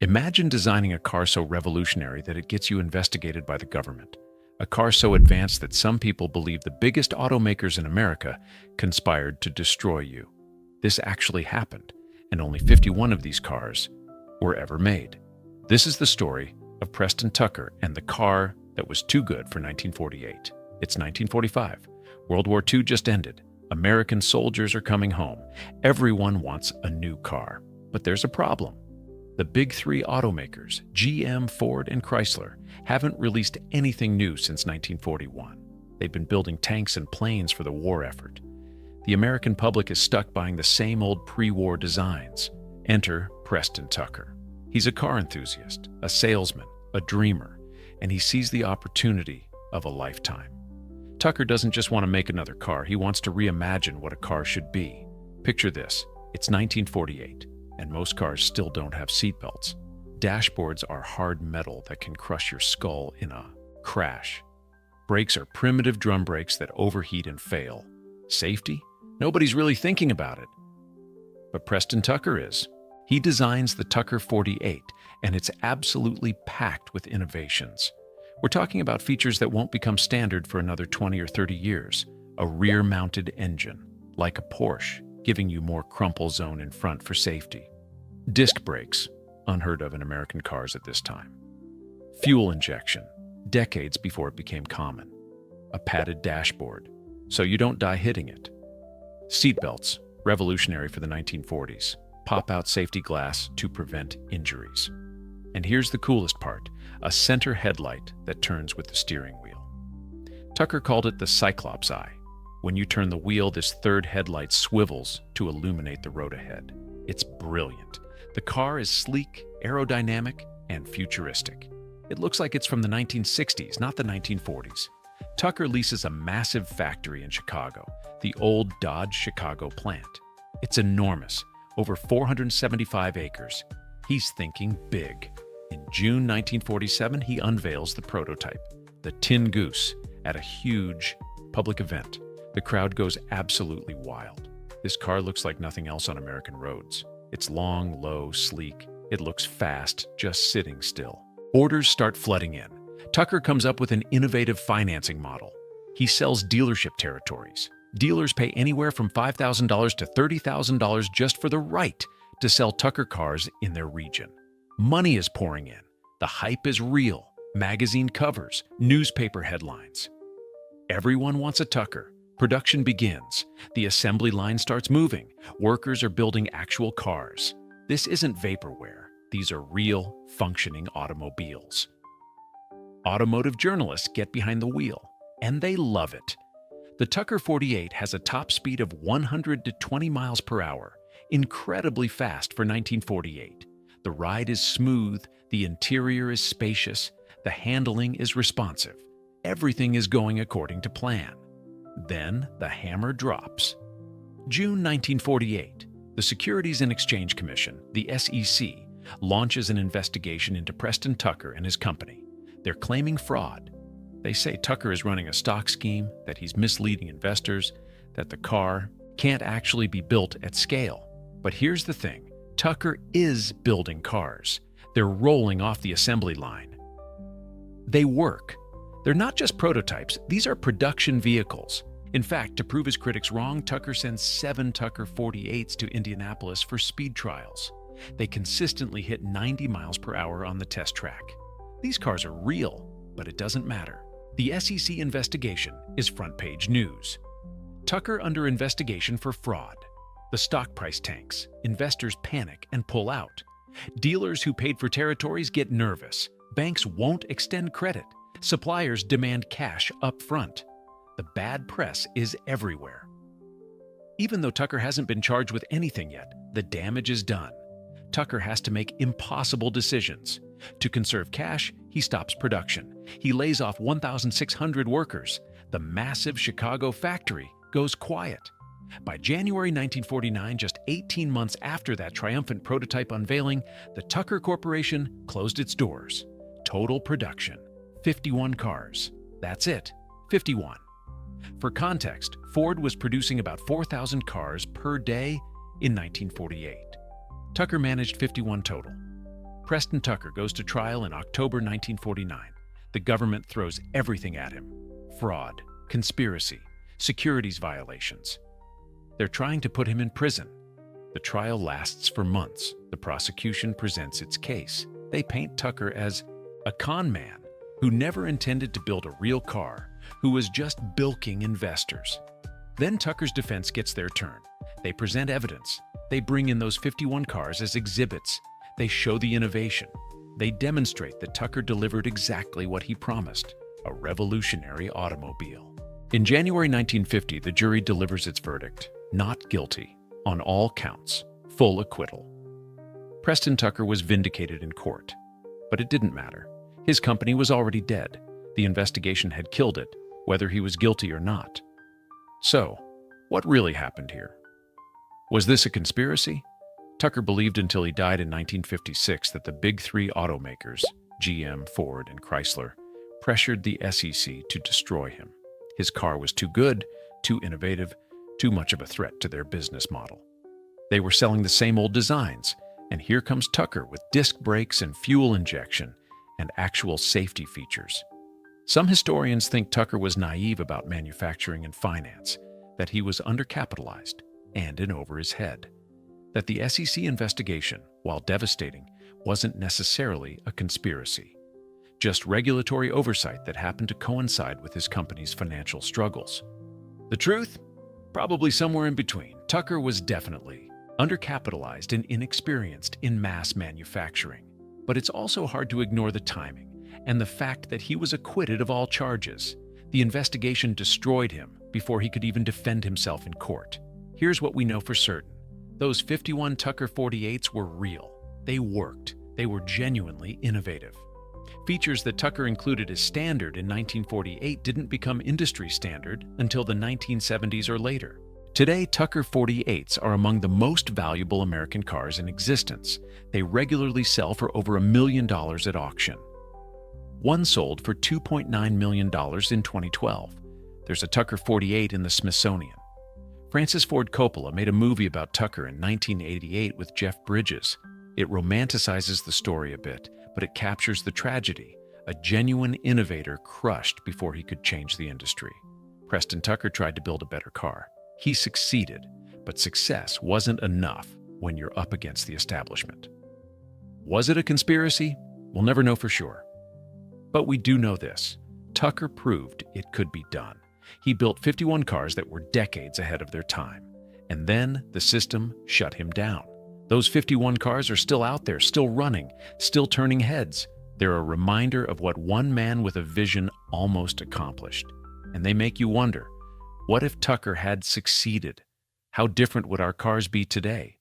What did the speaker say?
Imagine designing a car so revolutionary that it gets you investigated by the government. A car so advanced that some people believe the biggest automakers in America conspired to destroy you. This actually happened, and only 51 of these cars were ever made. This is the story of Preston Tucker and the car that was too good for 1948. It's 1945. World War II just ended. American soldiers are coming home. Everyone wants a new car. But there's a problem. The big three automakers, GM, Ford, and Chrysler, haven't released anything new since 1941. They've been building tanks and planes for the war effort. The American public is stuck buying the same old pre-war designs. Enter Preston Tucker. He's a car enthusiast, a salesman, a dreamer, and he sees the opportunity of a lifetime. Tucker doesn't just want to make another car, he wants to reimagine what a car should be. Picture this, it's 1948. And most cars still don't have seatbelts. Dashboards are hard metal that can crush your skull in a crash. Brakes are primitive drum brakes that overheat and fail. Safety? Nobody's really thinking about it. But Preston Tucker is. He designs the Tucker 48, and it's absolutely packed with innovations. We're talking about features that won't become standard for another 20 or 30 years. A rear-mounted engine, like a Porsche, giving you more crumple zone in front for safety. Disc brakes, unheard of in American cars at this time. Fuel injection, decades before it became common. A padded dashboard, so you don't die hitting it. Seatbelts, revolutionary for the 1940s. Pop-out safety glass to prevent injuries. And here's the coolest part, a center headlight that turns with the steering wheel. Tucker called it the Cyclops eye. When you turn the wheel, this third headlight swivels to illuminate the road ahead. It's brilliant. The car is sleek, aerodynamic, and futuristic. It looks like it's from the 1960s, not the 1940s. Tucker leases a massive factory in Chicago, the old Dodge Chicago plant. It's enormous, over 475 acres. He's thinking big. In June 1947, he unveils the prototype, the Tin Goose, at a huge public event. The crowd goes absolutely wild. This car looks like nothing else on American roads. It's long, low, sleek. It looks fast, just sitting still. Orders start flooding in. Tucker comes up with an innovative financing model. He sells dealership territories. Dealers pay anywhere from $5,000 to $30,000 just for the right to sell Tucker cars in their region. Money is pouring in. The hype is real. Magazine covers, newspaper headlines. Everyone wants a Tucker. Production begins. The assembly line starts moving. Workers are building actual cars. This isn't vaporware. These are real, functioning automobiles. Automotive journalists get behind the wheel, and they love it. The Tucker 48 has a top speed of 100 to 20 miles per hour, incredibly fast for 1948. The ride is smooth, the interior is spacious, the handling is responsive. Everything is going according to plan. Then the hammer drops. June 1948, the Securities and Exchange Commission, the SEC, launches an investigation into Preston Tucker and his company. They're claiming fraud. They say Tucker is running a stock scheme, that he's misleading investors, that the car can't actually be built at scale. But here's the thing, Tucker is building cars. They're rolling off the assembly line. They work. They're not just prototypes, these are production vehicles. In fact, to prove his critics wrong, Tucker sends 7 Tucker 48s to Indianapolis for speed trials. They consistently hit 90 miles per hour on the test track. These cars are real, but it doesn't matter. The SEC investigation is front-page news. Tucker under investigation for fraud. The stock price tanks. Investors panic and pull out. Dealers who paid for territories get nervous. Banks won't extend credit. Suppliers demand cash up front. The bad press is everywhere. Even though Tucker hasn't been charged with anything yet, the damage is done. Tucker has to make impossible decisions. To conserve cash, he stops production. He lays off 1,600 workers. The massive Chicago factory goes quiet. By January 1949, just 18 months after that triumphant prototype unveiling, the Tucker Corporation closed its doors. Total production, 51 cars. That's it, 51. For context, Ford was producing about 4,000 cars per day in 1948. Tucker managed 51 total. Preston Tucker goes to trial in October 1949. The government throws everything at him: fraud, conspiracy, securities violations. They're trying to put him in prison. The trial lasts for months. The prosecution presents its case. They paint Tucker as a con man who never intended to build a real car, who was just bilking investors. Then Tucker's defense gets their turn. They present evidence. They bring in those 51 cars as exhibits. They show the innovation. They demonstrate that Tucker delivered exactly what he promised: a revolutionary automobile. In January 1950, the jury delivers its verdict: not guilty on all counts, full acquittal. Preston Tucker was vindicated in court, but it didn't matter. His company was already dead. The investigation had killed it, whether he was guilty or not. So, what really happened here? Was this a conspiracy? Tucker believed until he died in 1956 that the big three automakers, GM, Ford, and Chrysler, pressured the SEC to destroy him. His car was too good, too innovative, too much of a threat to their business model. They were selling the same old designs, and here comes Tucker with disc brakes and fuel injection and actual safety features. Some historians think Tucker was naive about manufacturing and finance, that he was undercapitalized and in over his head, that the SEC investigation, while devastating, wasn't necessarily a conspiracy, just regulatory oversight that happened to coincide with his company's financial struggles. The truth? Probably somewhere in between. Tucker was definitely undercapitalized and inexperienced in mass manufacturing. But it's also hard to ignore the timing and the fact that he was acquitted of all charges. The investigation destroyed him before he could even defend himself in court. Here's what we know for certain. Those 51 Tucker 48s were real. They worked. They were genuinely innovative. Features that Tucker included as standard in 1948 didn't become industry standard until the 1970s or later. Today, Tucker 48s are among the most valuable American cars in existence. They regularly sell for over $1 million at auction. One sold for $2.9 million in 2012. There's a Tucker 48 in the Smithsonian. Francis Ford Coppola made a movie about Tucker in 1988 with Jeff Bridges. It romanticizes the story a bit, but it captures the tragedy: a genuine innovator crushed before he could change the industry. Preston Tucker tried to build a better car. He succeeded, but success wasn't enough when you're up against the establishment. Was it a conspiracy? We'll never know for sure. But we do know this: Tucker proved it could be done. He built 51 cars that were decades ahead of their time. And then the system shut him down. Those 51 cars are still out there, still running, still turning heads. They're a reminder of what one man with a vision almost accomplished. And they make you wonder, what if Tucker had succeeded? How different would our cars be today?